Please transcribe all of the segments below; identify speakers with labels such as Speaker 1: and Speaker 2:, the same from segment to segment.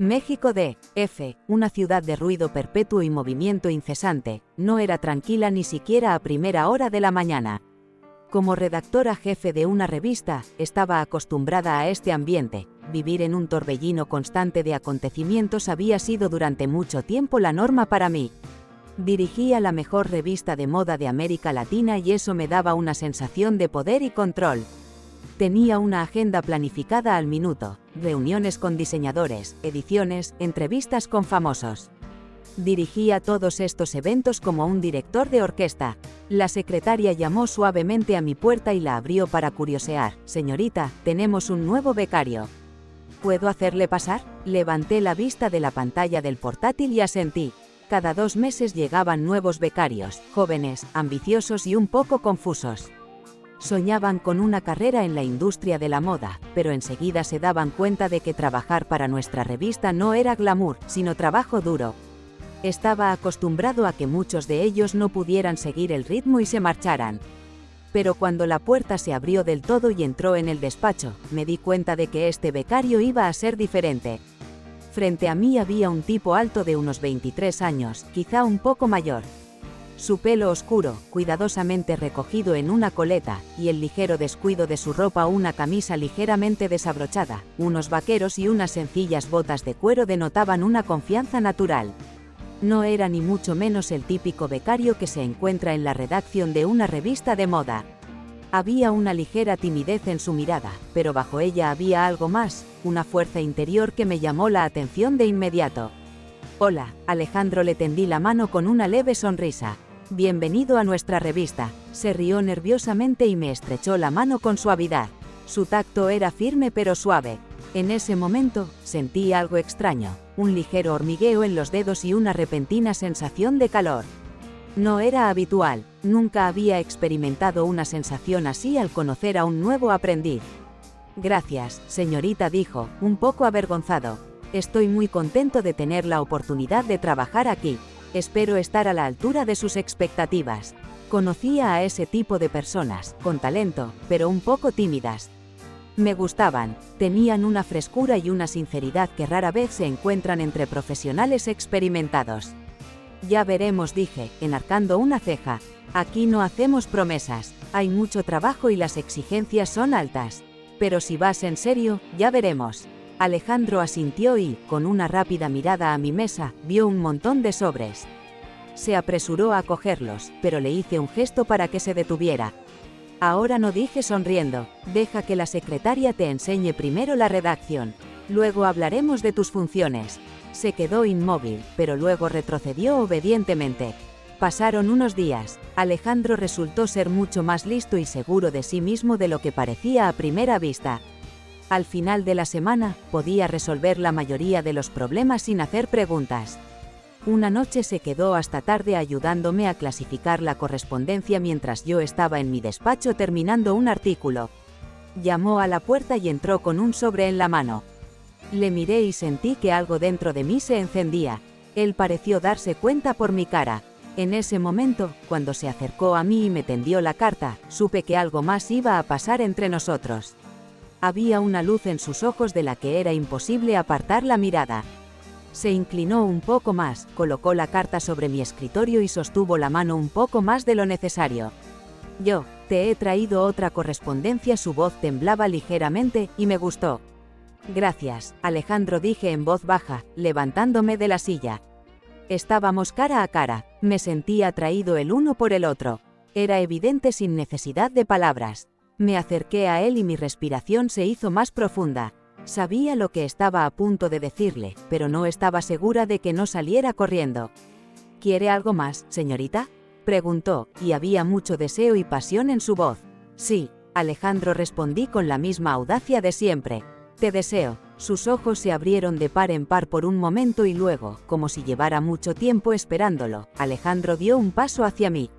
Speaker 1: México D.F., una ciudad de ruido perpetuo y movimiento incesante, no era tranquila ni siquiera a primera hora de la mañana. Como redactora jefe de una revista, estaba acostumbrada a este ambiente. Vivir en un torbellino constante de acontecimientos había sido durante mucho tiempo la norma para mí. Dirigía la mejor revista de moda de América Latina y eso me daba una sensación de poder y control. Tenía una agenda planificada al minuto, reuniones con diseñadores, ediciones, entrevistas con famosos. Dirigía todos estos eventos como un director de orquesta. La secretaria llamó suavemente a mi puerta y la abrió para curiosear. «Señorita, tenemos un nuevo becario. ¿Puedo hacerle pasar?» Levanté la vista de la pantalla del portátil y asentí. Cada 2 meses llegaban nuevos becarios, jóvenes, ambiciosos y un poco confusos. Soñaban con una carrera en la industria de la moda, pero enseguida se daban cuenta de que trabajar para nuestra revista no era glamour, sino trabajo duro. Estaba acostumbrado a que muchos de ellos no pudieran seguir el ritmo y se marcharan. Pero cuando la puerta se abrió del todo y entró en el despacho, me di cuenta de que este becario iba a ser diferente. Frente a mí había un tipo alto de unos 23 años, quizá un poco mayor. Su pelo oscuro, cuidadosamente recogido en una coleta, y el ligero descuido de su ropa, una camisa ligeramente desabrochada, unos vaqueros y unas sencillas botas de cuero denotaban una confianza natural. No era ni mucho menos el típico becario que se encuentra en la redacción de una revista de moda. Había una ligera timidez en su mirada, pero bajo ella había algo más, una fuerza interior que me llamó la atención de inmediato. «Hola», Alejandro, le tendí la mano con una leve sonrisa. «Bienvenido a nuestra revista». Se rió nerviosamente y me estrechó la mano con suavidad. Su tacto era firme pero suave. En ese momento, sentí algo extraño, un ligero hormigueo en los dedos y una repentina sensación de calor. No era habitual, nunca había experimentado una sensación así al conocer a un nuevo aprendiz. «Gracias, señorita», dijo, un poco avergonzado. «Estoy muy contento de tener la oportunidad de trabajar aquí. Espero estar a la altura de sus expectativas». Conocía a ese tipo de personas, con talento, pero un poco tímidas. Me gustaban, tenían una frescura y una sinceridad que rara vez se encuentran entre profesionales experimentados. «Ya veremos», dije, enarcando una ceja. «Aquí no hacemos promesas, hay mucho trabajo y las exigencias son altas. Pero si vas en serio, ya veremos». Alejandro asintió y, con una rápida mirada a mi mesa, vio un montón de sobres. Se apresuró a cogerlos, pero le hice un gesto para que se detuviera. «Ahora no», dije sonriendo, «deja que la secretaria te enseñe primero la redacción. Luego hablaremos de tus funciones». Se quedó inmóvil, pero luego retrocedió obedientemente. Pasaron unos días. Alejandro resultó ser mucho más listo y seguro de sí mismo de lo que parecía a primera vista. Al final de la semana, podía resolver la mayoría de los problemas sin hacer preguntas. Una noche se quedó hasta tarde ayudándome a clasificar la correspondencia mientras yo estaba en mi despacho terminando un artículo. Llamó a la puerta y entró con un sobre en la mano. Le miré y sentí que algo dentro de mí se encendía. Él pareció darse cuenta por mi cara. En ese momento, cuando se acercó a mí y me tendió la carta, supe que algo más iba a pasar entre nosotros. Había una luz en sus ojos de la que era imposible apartar la mirada. Se inclinó un poco más, colocó la carta sobre mi escritorio y sostuvo la mano un poco más de lo necesario. «Yo, te he traído otra correspondencia». Su voz temblaba ligeramente, y me gustó. «Gracias, Alejandro», dije en voz baja, levantándome de la silla. Estábamos cara a cara, me sentí atraído el uno por el otro. Era evidente sin necesidad de palabras. Me acerqué a él y mi respiración se hizo más profunda. Sabía lo que estaba a punto de decirle, pero no estaba segura de que no saliera corriendo. «¿Quiere algo más, señorita?», preguntó, y había mucho deseo y pasión en su voz. «Sí», Alejandro, respondí con la misma audacia de siempre. «Te deseo». Sus ojos se abrieron de par en par por un momento y luego, como si llevara mucho tiempo esperándolo, Alejandro dio un paso hacia mí.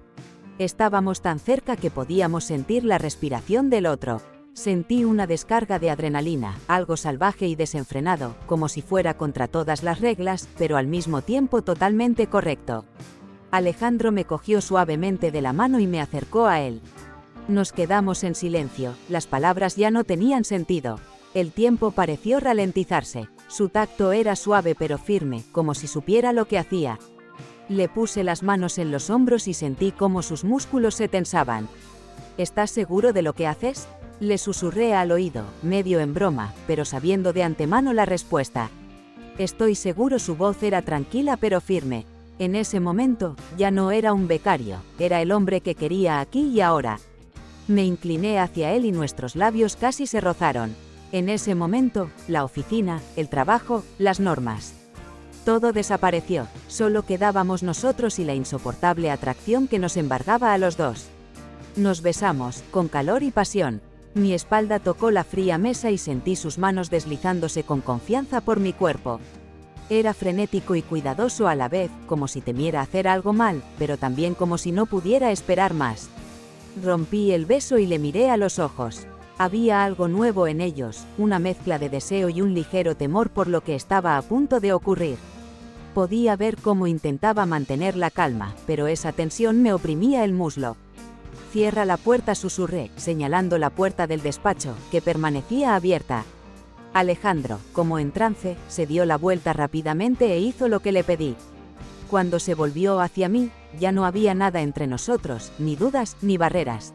Speaker 1: Estábamos tan cerca que podíamos sentir la respiración del otro. Sentí una descarga de adrenalina, algo salvaje y desenfrenado, como si fuera contra todas las reglas, pero al mismo tiempo totalmente correcto. Alejandro me cogió suavemente de la mano y me acercó a él. Nos quedamos en silencio, las palabras ya no tenían sentido. El tiempo pareció ralentizarse. Su tacto era suave pero firme, como si supiera lo que hacía. Le puse las manos en los hombros y sentí cómo sus músculos se tensaban. ¿Estás seguro de lo que haces?, le susurré al oído, medio en broma, pero sabiendo de antemano la respuesta. Estoy seguro. Su voz era tranquila pero firme. En ese momento, ya no era un becario, era el hombre que quería aquí y ahora. Me incliné hacia él y nuestros labios casi se rozaron. En ese momento, la oficina, el trabajo, las normas. Todo desapareció, solo quedábamos nosotros y la insoportable atracción que nos embargaba a los dos. Nos besamos, con calor y pasión. Mi espalda tocó la fría mesa y sentí sus manos deslizándose con confianza por mi cuerpo. Era frenético y cuidadoso a la vez, como si temiera hacer algo mal, pero también como si no pudiera esperar más. Rompí el beso y le miré a los ojos. Había algo nuevo en ellos, una mezcla de deseo y un ligero temor por lo que estaba a punto de ocurrir. Podía ver cómo intentaba mantener la calma, pero esa tensión me oprimía el muslo. Cierra la puerta, susurré, señalando la puerta del despacho, que permanecía abierta. Alejandro, como en trance, se dio la vuelta rápidamente e hizo lo que le pedí. Cuando se volvió hacia mí, ya no había nada entre nosotros, ni dudas, ni barreras.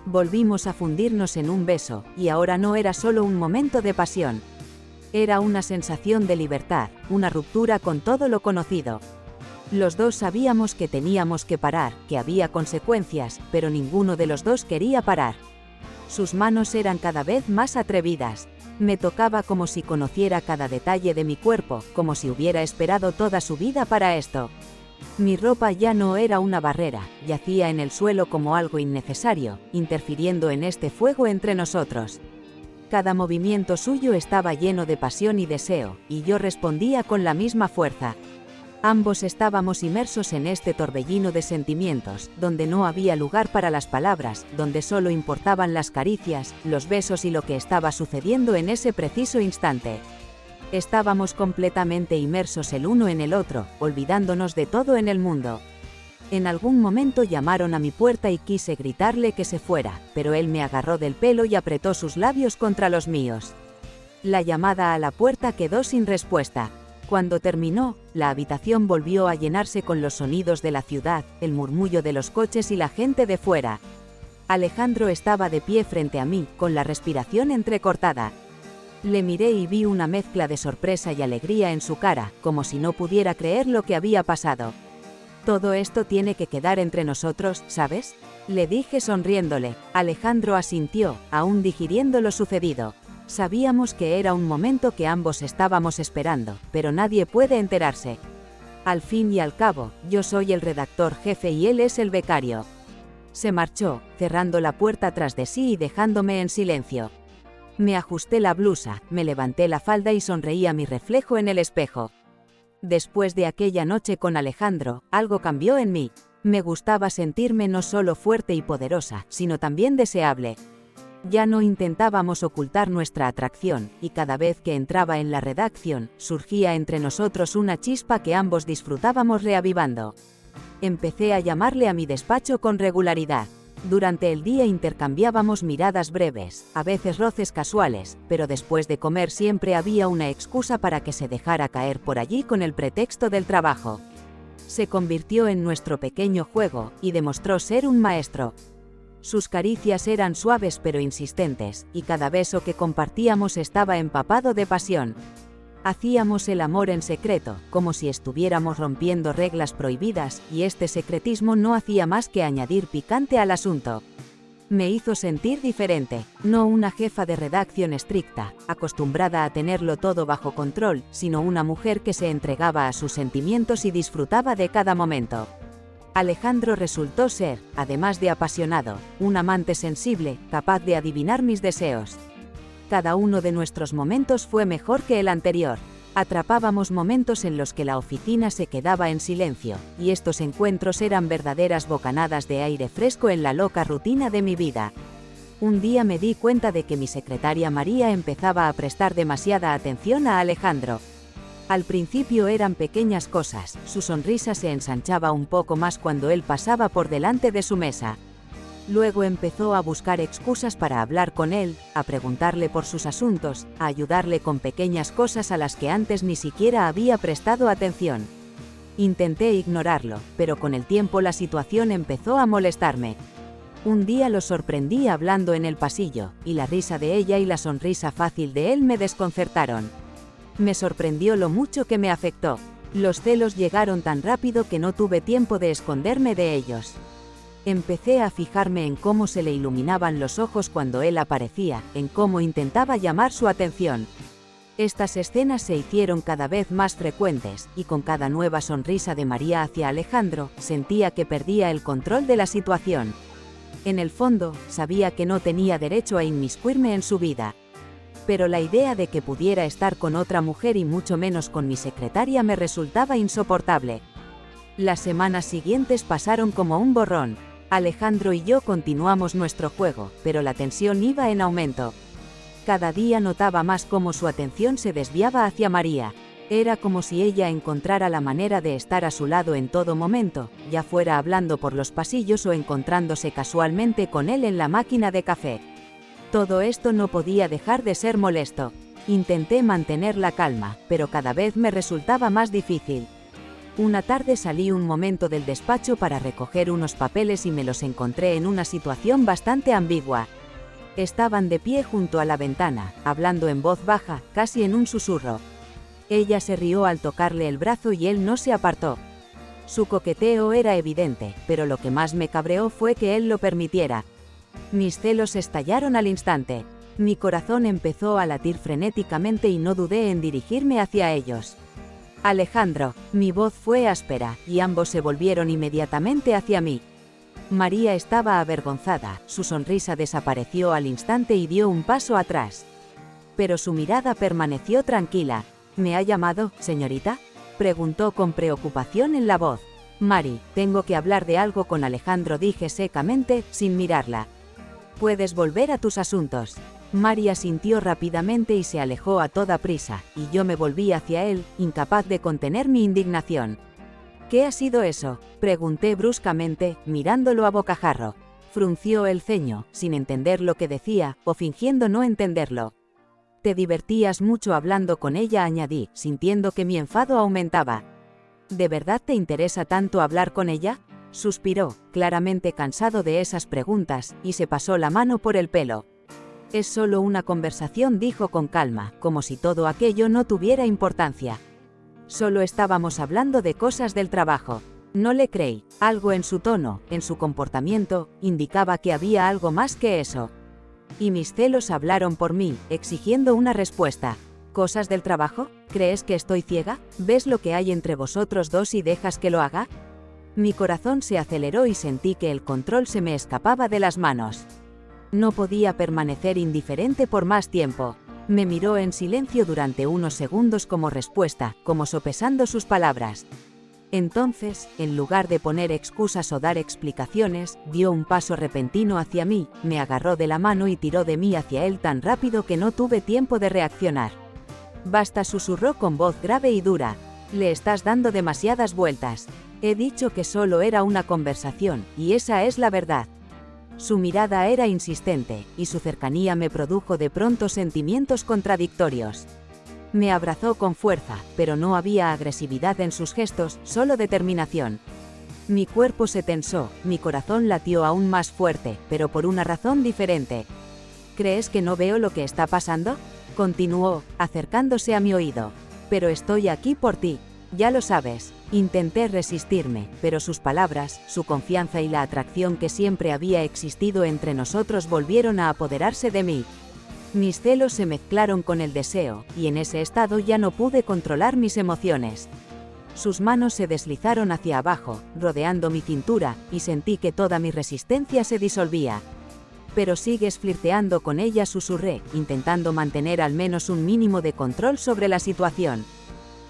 Speaker 1: Volvimos a fundirnos en un beso, y ahora no era solo un momento de pasión. Era una sensación de libertad, una ruptura con todo lo conocido. Los dos sabíamos que teníamos que parar, que había consecuencias, pero ninguno de los dos quería parar. Sus manos eran cada vez más atrevidas. Me tocaba como si conociera cada detalle de mi cuerpo, como si hubiera esperado toda su vida para esto. Mi ropa ya no era una barrera, yacía en el suelo como algo innecesario, interfiriendo en este fuego entre nosotros. Cada movimiento suyo estaba lleno de pasión y deseo, y yo respondía con la misma fuerza. Ambos estábamos inmersos en este torbellino de sentimientos, donde no había lugar para las palabras, donde solo importaban las caricias, los besos y lo que estaba sucediendo en ese preciso instante. Estábamos completamente inmersos el uno en el otro, olvidándonos de todo en el mundo. En algún momento llamaron a mi puerta y quise gritarle que se fuera, pero él me agarró del pelo y apretó sus labios contra los míos. La llamada a la puerta quedó sin respuesta. Cuando terminó, la habitación volvió a llenarse con los sonidos de la ciudad, el murmullo de los coches y la gente de fuera. Alejandro estaba de pie frente a mí, con la respiración entrecortada. Le miré y vi una mezcla de sorpresa y alegría en su cara, como si no pudiera creer lo que había pasado. Todo esto tiene que quedar entre nosotros, ¿sabes?, le dije sonriéndole. Alejandro asintió, aún digiriendo lo sucedido. Sabíamos que era un momento que ambos estábamos esperando, pero nadie puede enterarse. Al fin y al cabo, yo soy el redactor jefe y él es el becario. Se marchó, cerrando la puerta tras de sí y dejándome en silencio. Me ajusté la blusa, me levanté la falda y sonreí a mi reflejo en el espejo. Después de aquella noche con Alejandro, algo cambió en mí. Me gustaba sentirme no solo fuerte y poderosa, sino también deseable. Ya no intentábamos ocultar nuestra atracción, y cada vez que entraba en la redacción, surgía entre nosotros una chispa que ambos disfrutábamos reavivando. Empecé a llamarle a mi despacho con regularidad. Durante el día intercambiábamos miradas breves, a veces roces casuales, pero después de comer siempre había una excusa para que se dejara caer por allí con el pretexto del trabajo. Se convirtió en nuestro pequeño juego, y demostró ser un maestro. Sus caricias eran suaves pero insistentes, y cada beso que compartíamos estaba empapado de pasión. Hacíamos el amor en secreto, como si estuviéramos rompiendo reglas prohibidas, y este secretismo no hacía más que añadir picante al asunto. Me hizo sentir diferente, no una jefa de redacción estricta, acostumbrada a tenerlo todo bajo control, sino una mujer que se entregaba a sus sentimientos y disfrutaba de cada momento. Alejandro resultó ser, además de apasionado, un amante sensible, capaz de adivinar mis deseos. Cada uno de nuestros momentos fue mejor que el anterior. Atrapábamos momentos en los que la oficina se quedaba en silencio, y estos encuentros eran verdaderas bocanadas de aire fresco en la loca rutina de mi vida. Un día me di cuenta de que mi secretaria María empezaba a prestar demasiada atención a Alejandro. Al principio eran pequeñas cosas, su sonrisa se ensanchaba un poco más cuando él pasaba por delante de su mesa. Luego empezó a buscar excusas para hablar con él, a preguntarle por sus asuntos, a ayudarle con pequeñas cosas a las que antes ni siquiera había prestado atención. Intenté ignorarlo, pero con el tiempo la situación empezó a molestarme. Un día lo sorprendí hablando en el pasillo, y la risa de ella y la sonrisa fácil de él me desconcertaron. Me sorprendió lo mucho que me afectó. Los celos llegaron tan rápido que no tuve tiempo de esconderme de ellos. Empecé a fijarme en cómo se le iluminaban los ojos cuando él aparecía, en cómo intentaba llamar su atención. Estas escenas se hicieron cada vez más frecuentes, y con cada nueva sonrisa de María hacia Alejandro, sentía que perdía el control de la situación. En el fondo, sabía que no tenía derecho a inmiscuirme en su vida. Pero la idea de que pudiera estar con otra mujer y mucho menos con mi secretaria me resultaba insoportable. Las semanas siguientes pasaron como un borrón. Alejandro y yo continuamos nuestro juego, pero la tensión iba en aumento. Cada día notaba más cómo su atención se desviaba hacia María. Era como si ella encontrara la manera de estar a su lado en todo momento, ya fuera hablando por los pasillos o encontrándose casualmente con él en la máquina de café. Todo esto no podía dejar de ser molesto. Intenté mantener la calma, pero cada vez me resultaba más difícil. Una tarde salí un momento del despacho para recoger unos papeles y me los encontré en una situación bastante ambigua. Estaban de pie junto a la ventana, hablando en voz baja, casi en un susurro. Ella se rió al tocarle el brazo y él no se apartó. Su coqueteo era evidente, pero lo que más me cabreó fue que él lo permitiera. Mis celos estallaron al instante. Mi corazón empezó a latir frenéticamente y no dudé en dirigirme hacia ellos. Alejandro, mi voz fue áspera, y ambos se volvieron inmediatamente hacia mí. María estaba avergonzada, su sonrisa desapareció al instante y dio un paso atrás. Pero su mirada permaneció tranquila. ¿Me ha llamado, señorita?, preguntó con preocupación en la voz. Mari, tengo que hablar de algo con Alejandro, dije secamente, sin mirarla. Puedes volver a tus asuntos. Mari asintió rápidamente y se alejó a toda prisa, y yo me volví hacia él, incapaz de contener mi indignación. ¿Qué ha sido eso?, pregunté bruscamente, mirándolo a bocajarro. Frunció el ceño, sin entender lo que decía, o fingiendo no entenderlo. Te divertías mucho hablando con ella, añadí, sintiendo que mi enfado aumentaba. ¿De verdad te interesa tanto hablar con ella?, suspiró, claramente cansado de esas preguntas, y se pasó la mano por el pelo. Es solo una conversación, dijo con calma, como si todo aquello no tuviera importancia. Solo estábamos hablando de cosas del trabajo. No le creí. Algo en su tono, en su comportamiento, indicaba que había algo más que eso. Y mis celos hablaron por mí, exigiendo una respuesta. ¿Cosas del trabajo? ¿Crees que estoy ciega? ¿Ves lo que hay entre vosotros dos y dejas que lo haga? Mi corazón se aceleró y sentí que el control se me escapaba de las manos. No podía permanecer indiferente por más tiempo. Me miró en silencio durante unos segundos como respuesta, como sopesando sus palabras. Entonces, en lugar de poner excusas o dar explicaciones, dio un paso repentino hacia mí, me agarró de la mano y tiró de mí hacia él tan rápido que no tuve tiempo de reaccionar. Basta, susurró con voz grave y dura. Le estás dando demasiadas vueltas. He dicho que solo era una conversación, y esa es la verdad. Su mirada era insistente, y su cercanía me produjo de pronto sentimientos contradictorios. Me abrazó con fuerza, pero no había agresividad en sus gestos, solo determinación. Mi cuerpo se tensó, mi corazón latió aún más fuerte, pero por una razón diferente. ¿Crees que no veo lo que está pasando?, continuó, acercándose a mi oído. Pero estoy aquí por ti. Ya lo sabes. Intenté resistirme, pero sus palabras, su confianza y la atracción que siempre había existido entre nosotros volvieron a apoderarse de mí. Mis celos se mezclaron con el deseo, y en ese estado ya no pude controlar mis emociones. Sus manos se deslizaron hacia abajo, rodeando mi cintura, y sentí que toda mi resistencia se disolvía. Pero sigues flirteando con ella, susurré, intentando mantener al menos un mínimo de control sobre la situación.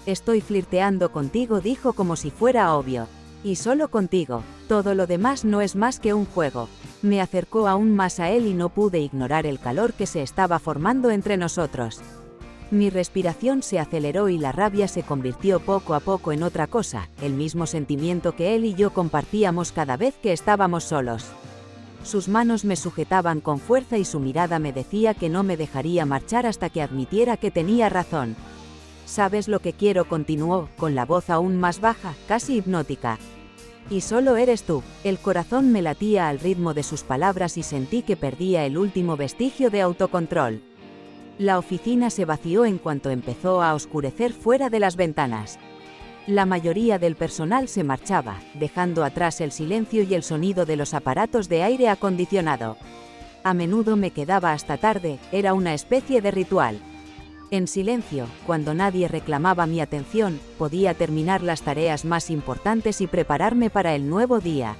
Speaker 1: Estoy flirteando contigo, dijo como si fuera obvio. Y solo contigo. Todo lo demás no es más que un juego. Me acercó aún más a él y no pude ignorar el calor que se estaba formando entre nosotros. Mi respiración se aceleró y la rabia se convirtió poco a poco en otra cosa, el mismo sentimiento que él y yo compartíamos cada vez que estábamos solos. Sus manos me sujetaban con fuerza y su mirada me decía que no me dejaría marchar hasta que admitiera que tenía razón. ¿Sabes lo que quiero?, continuó, con la voz aún más baja, casi hipnótica. Y solo eres tú. El corazón me latía al ritmo de sus palabras y sentí que perdía el último vestigio de autocontrol. La oficina se vació en cuanto empezó a oscurecer fuera de las ventanas. La mayoría del personal se marchaba, dejando atrás el silencio y el sonido de los aparatos de aire acondicionado. A menudo me quedaba hasta tarde, era una especie de ritual. En silencio, cuando nadie reclamaba mi atención, podía terminar las tareas más importantes y prepararme para el nuevo día.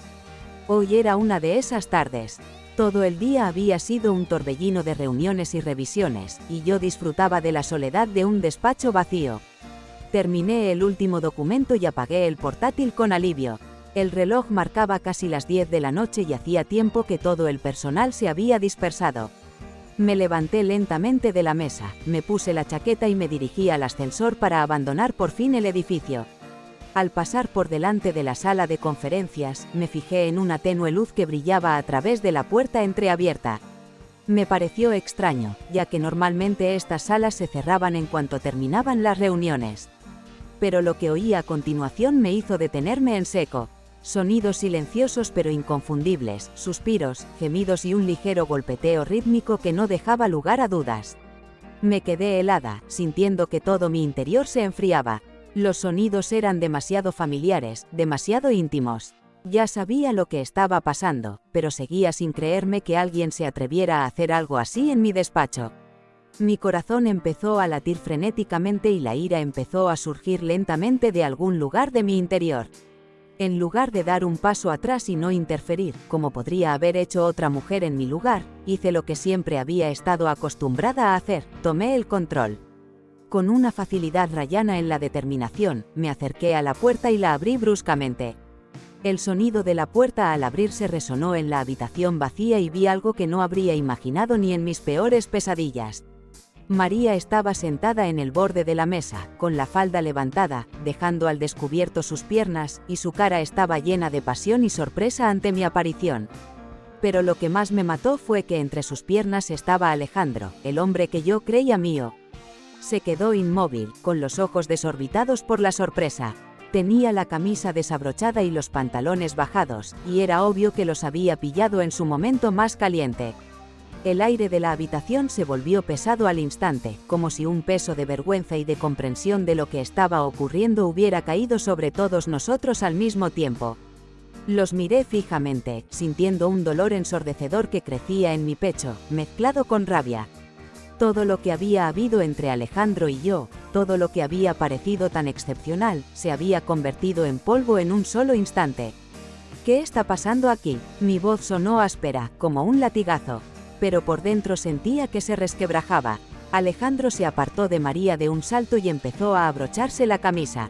Speaker 1: Hoy era una de esas tardes. Todo el día había sido un torbellino de reuniones y revisiones, y yo disfrutaba de la soledad de un despacho vacío. Terminé el último documento y apagué el portátil con alivio. El reloj marcaba casi las 10 de la noche y hacía tiempo que todo el personal se había dispersado. Me levanté lentamente de la mesa, me puse la chaqueta y me dirigí al ascensor para abandonar por fin el edificio. Al pasar por delante de la sala de conferencias, me fijé en una tenue luz que brillaba a través de la puerta entreabierta. Me pareció extraño, ya que normalmente estas salas se cerraban en cuanto terminaban las reuniones. Pero lo que oí a continuación me hizo detenerme en seco. Sonidos silenciosos pero inconfundibles, suspiros, gemidos y un ligero golpeteo rítmico que no dejaba lugar a dudas. Me quedé helada, sintiendo que todo mi interior se enfriaba. Los sonidos eran demasiado familiares, demasiado íntimos. Ya sabía lo que estaba pasando, pero seguía sin creerme que alguien se atreviera a hacer algo así en mi despacho. Mi corazón empezó a latir frenéticamente y la ira empezó a surgir lentamente de algún lugar de mi interior. En lugar de dar un paso atrás y no interferir, como podría haber hecho otra mujer en mi lugar, hice lo que siempre había estado acostumbrada a hacer, tomé el control. Con una facilidad rayana en la determinación, me acerqué a la puerta y la abrí bruscamente. El sonido de la puerta al abrirse resonó en la habitación vacía y vi algo que no habría imaginado ni en mis peores pesadillas. María estaba sentada en el borde de la mesa, con la falda levantada, dejando al descubierto sus piernas, y su cara estaba llena de pasión y sorpresa ante mi aparición. Pero lo que más me mató fue que entre sus piernas estaba Alejandro, el hombre que yo creía mío. Se quedó inmóvil, con los ojos desorbitados por la sorpresa. Tenía la camisa desabrochada y los pantalones bajados, y era obvio que los había pillado en su momento más caliente. El aire de la habitación se volvió pesado al instante, como si un peso de vergüenza y de comprensión de lo que estaba ocurriendo hubiera caído sobre todos nosotros al mismo tiempo. Los miré fijamente, sintiendo un dolor ensordecedor que crecía en mi pecho, mezclado con rabia. Todo lo que había habido entre Alejandro y yo, todo lo que había parecido tan excepcional, se había convertido en polvo en un solo instante. ¿Qué está pasando aquí? Mi voz sonó áspera, como un latigazo. Pero por dentro sentía que se resquebrajaba. Alejandro se apartó de María de un salto y empezó a abrocharse la camisa.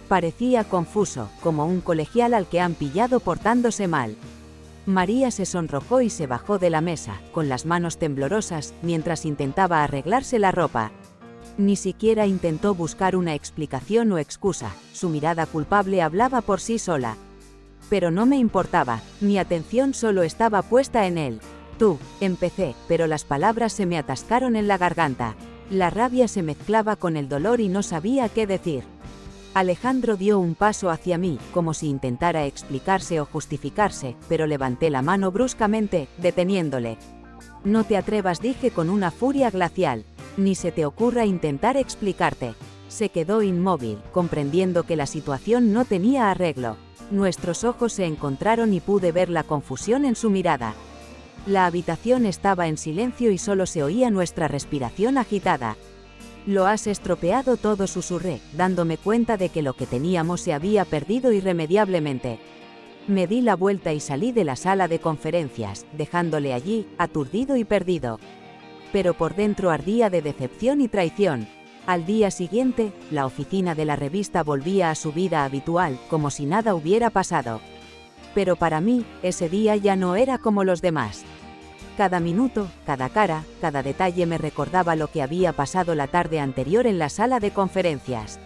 Speaker 1: Parecía confuso, como un colegial al que han pillado portándose mal. María se sonrojó y se bajó de la mesa, con las manos temblorosas, mientras intentaba arreglarse la ropa. Ni siquiera intentó buscar una explicación o excusa, su mirada culpable hablaba por sí sola. Pero no me importaba, mi atención solo estaba puesta en él. Tú, empecé, pero las palabras se me atascaron en la garganta. La rabia se mezclaba con el dolor y no sabía qué decir. Alejandro dio un paso hacia mí, como si intentara explicarse o justificarse, pero levanté la mano bruscamente, deteniéndole. No te atrevas, dije con una furia glacial. Ni se te ocurra intentar explicarte. Se quedó inmóvil, comprendiendo que la situación no tenía arreglo. Nuestros ojos se encontraron y pude ver la confusión en su mirada. La habitación estaba en silencio y solo se oía nuestra respiración agitada. Lo has estropeado todo, susurré, dándome cuenta de que lo que teníamos se había perdido irremediablemente. Me di la vuelta y salí de la sala de conferencias, dejándole allí, aturdido y perdido. Pero por dentro ardía de decepción y traición. Al día siguiente, la oficina de la revista volvía a su vida habitual, como si nada hubiera pasado. Pero para mí, ese día ya no era como los demás. Cada minuto, cada cara, cada detalle me recordaba lo que había pasado la tarde anterior en la sala de conferencias.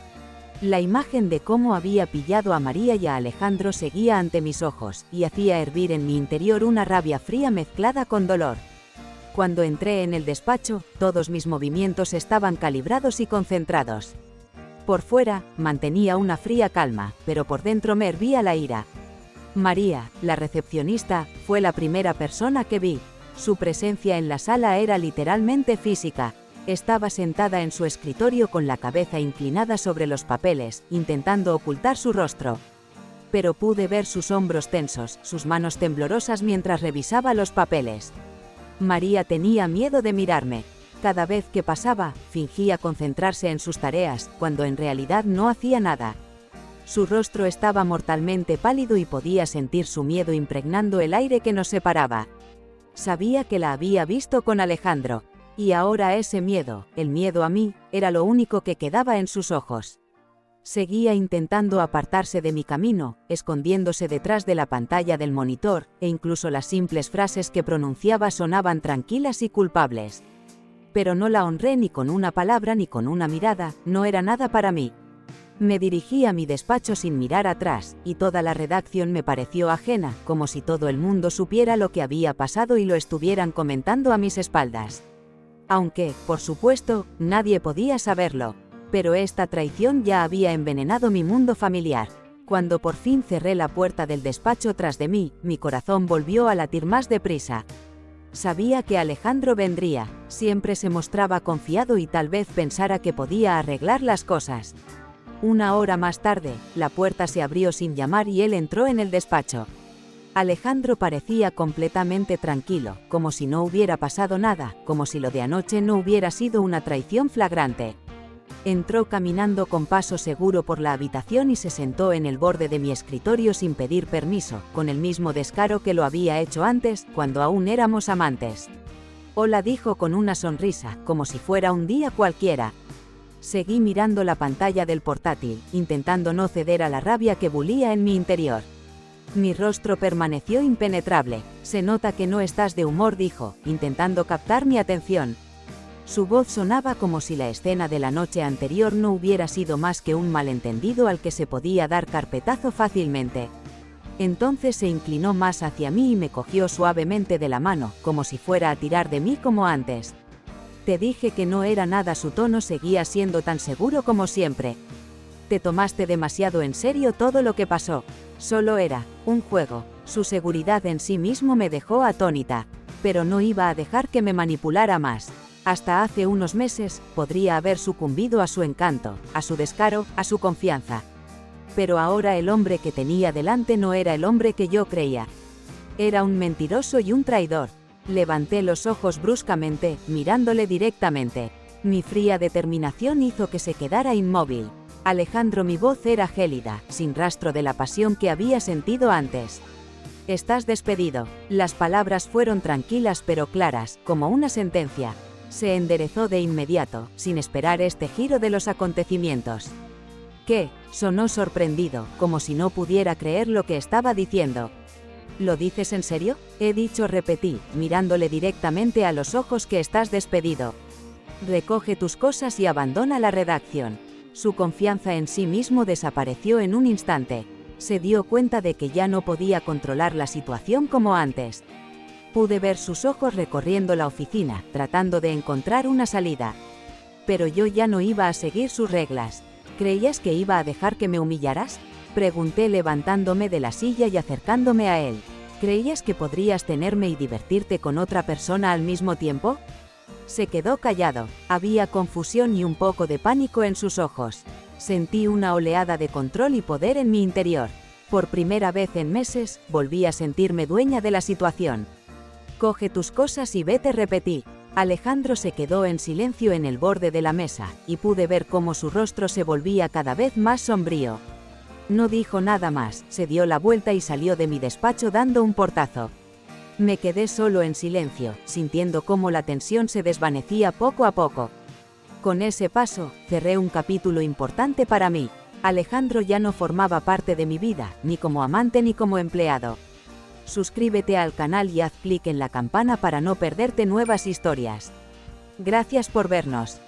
Speaker 1: La imagen de cómo había pillado a María y a Alejandro seguía ante mis ojos, y hacía hervir en mi interior una rabia fría mezclada con dolor. Cuando entré en el despacho, todos mis movimientos estaban calibrados y concentrados. Por fuera, mantenía una fría calma, pero por dentro me hervía la ira. María, la recepcionista, fue la primera persona que vi. Su presencia en la sala era literalmente física. Estaba sentada en su escritorio con la cabeza inclinada sobre los papeles, intentando ocultar su rostro. Pero pude ver sus hombros tensos, sus manos temblorosas mientras revisaba los papeles. María tenía miedo de mirarme. Cada vez que pasaba, fingía concentrarse en sus tareas, cuando en realidad no hacía nada. Su rostro estaba mortalmente pálido y podía sentir su miedo impregnando el aire que nos separaba. Sabía que la había visto con Alejandro. Y ahora ese miedo, el miedo a mí, era lo único que quedaba en sus ojos. Seguía intentando apartarse de mi camino, escondiéndose detrás de la pantalla del monitor, e incluso las simples frases que pronunciaba sonaban tranquilas y culpables. Pero no la honré ni con una palabra ni con una mirada, no era nada para mí. Me dirigí a mi despacho sin mirar atrás, y toda la redacción me pareció ajena, como si todo el mundo supiera lo que había pasado y lo estuvieran comentando a mis espaldas. Aunque, por supuesto, nadie podía saberlo. Pero esta traición ya había envenenado mi mundo familiar. Cuando por fin cerré la puerta del despacho tras de mí, mi corazón volvió a latir más deprisa. Sabía que Alejandro vendría, siempre se mostraba confiado y tal vez pensara que podía arreglar las cosas. Una hora más tarde, la puerta se abrió sin llamar y él entró en el despacho. Alejandro parecía completamente tranquilo, como si no hubiera pasado nada, como si lo de anoche no hubiera sido una traición flagrante. Entró caminando con paso seguro por la habitación y se sentó en el borde de mi escritorio sin pedir permiso, con el mismo descaro que lo había hecho antes, cuando aún éramos amantes. Hola, dijo con una sonrisa, como si fuera un día cualquiera. Seguí mirando la pantalla del portátil, intentando no ceder a la rabia que bullía en mi interior. Mi rostro permaneció impenetrable. Se nota que no estás de humor, dijo, intentando captar mi atención. Su voz sonaba como si la escena de la noche anterior no hubiera sido más que un malentendido al que se podía dar carpetazo fácilmente. Entonces se inclinó más hacia mí y me cogió suavemente de la mano, como si fuera a tirar de mí como antes. Te dije que no era nada. Su tono seguía siendo tan seguro como siempre. Te tomaste demasiado en serio todo lo que pasó. Solo era un juego. Su seguridad en sí mismo me dejó atónita. Pero no iba a dejar que me manipulara más. Hasta hace unos meses, podría haber sucumbido a su encanto, a su descaro, a su confianza. Pero ahora el hombre que tenía delante no era el hombre que yo creía. Era un mentiroso y un traidor. Levanté los ojos bruscamente, mirándole directamente. Mi fría determinación hizo que se quedara inmóvil. Alejandro, mi voz era gélida, sin rastro de la pasión que había sentido antes. Estás despedido. Las palabras fueron tranquilas pero claras, como una sentencia. Se enderezó de inmediato, sin esperar este giro de los acontecimientos. ¿Qué? Sonó sorprendido, como si no pudiera creer lo que estaba diciendo. ¿Lo dices en serio? He dicho, repetí, mirándole directamente a los ojos, que estás despedido. Recoge tus cosas y abandona la redacción. Su confianza en sí mismo desapareció en un instante. Se dio cuenta de que ya no podía controlar la situación como antes. Pude ver sus ojos recorriendo la oficina, tratando de encontrar una salida. Pero yo ya no iba a seguir sus reglas. ¿Creías que iba a dejar que me humillaras? Pregunté levantándome de la silla y acercándome a él. ¿Creías que podrías tenerme y divertirte con otra persona al mismo tiempo? Se quedó callado. Había confusión y un poco de pánico en sus ojos. Sentí una oleada de control y poder en mi interior. Por primera vez en meses, volví a sentirme dueña de la situación. Coge tus cosas y vete, repetí. Alejandro se quedó en silencio en el borde de la mesa, y pude ver cómo su rostro se volvía cada vez más sombrío. No dijo nada más, se dio la vuelta y salió de mi despacho dando un portazo. Me quedé solo en silencio, sintiendo cómo la tensión se desvanecía poco a poco. Con ese paso, cerré un capítulo importante para mí. Alejandro ya no formaba parte de mi vida, ni como amante ni como empleado. Suscríbete al canal y haz clic en la campana para no perderte nuevas historias. Gracias por vernos.